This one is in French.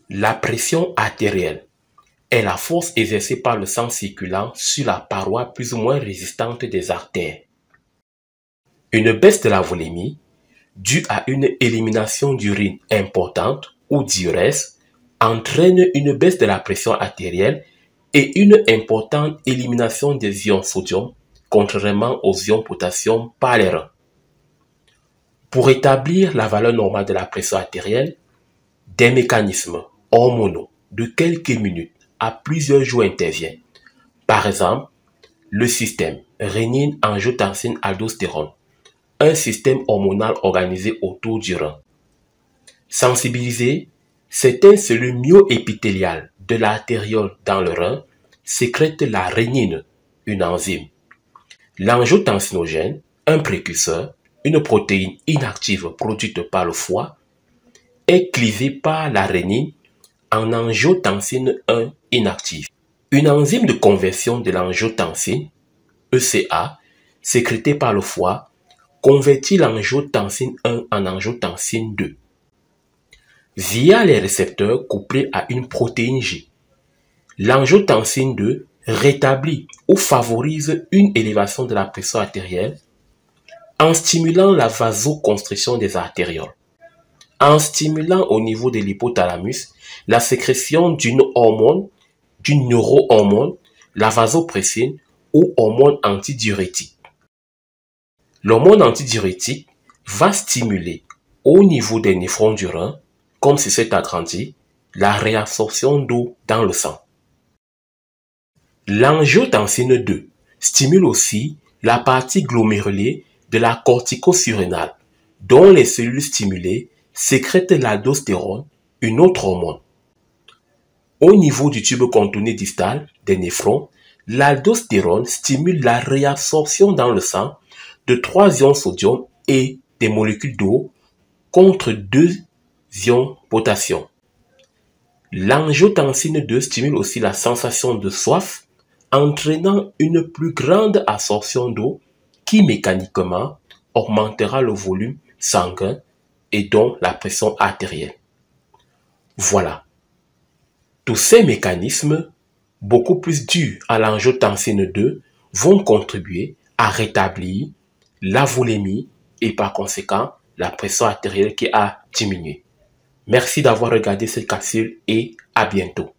La pression artérielle est la force exercée par le sang circulant sur la paroi plus ou moins résistante des artères. Une baisse de la volémie, due à une élimination d'urine importante ou diurèse, entraîne une baisse de la pression artérielle et une importante élimination des ions sodium, contrairement aux ions potassium par les reins. Pour établir la valeur normale de la pression artérielle, des mécanismes hormonaux de quelques minutes à plusieurs jours interviennent. Par exemple, le système rénine-angiotensine-aldostérone, un système hormonal organisé autour du rein. Sensibilisé, certaines cellules myoépithéliales de l'artériole dans le rein sécrètent la rénine, une enzyme. L'angiotensinogène, un précurseur, une protéine inactive produite par le foie, est clivé par la rénine en angiotensine 1 inactive. Une enzyme de conversion de l'angiotensine, ECA, sécrétée par le foie, convertit l'angiotensine 1 en angiotensine 2. Via les récepteurs couplés à une protéine G, l'angiotensine 2 rétablit ou favorise une élévation de la pression artérielle en stimulant la vasoconstriction des artérioles, en stimulant au niveau de l'hypothalamus la sécrétion d'une hormone, d'une neurohormone, la vasopressine ou hormone antidiurétique. L'hormone antidiurétique va stimuler au niveau des néphrons du rein, comme si c'est agrandi, la réabsorption d'eau dans le sang. L'angiotensine 2 stimule aussi la partie glomérulée de la cortico-surrénale, dont les cellules stimulées sécrètent l'aldostérone, une autre hormone. Au niveau du tube contourné distal des néphrons, l'aldostérone stimule la réabsorption dans le sang de 3 ions sodium et des molécules d'eau contre 2 ions potassium. L'angiotensine 2 stimule aussi la sensation de soif, entraînant une plus grande absorption d'eau qui mécaniquement augmentera le volume sanguin et donc la pression artérielle. Voilà. Tous ces mécanismes, beaucoup plus dus à l'angiotensine 2, vont contribuer à rétablir la volémie et par conséquent la pression artérielle qui a diminué. Merci d'avoir regardé cette capsule et à bientôt.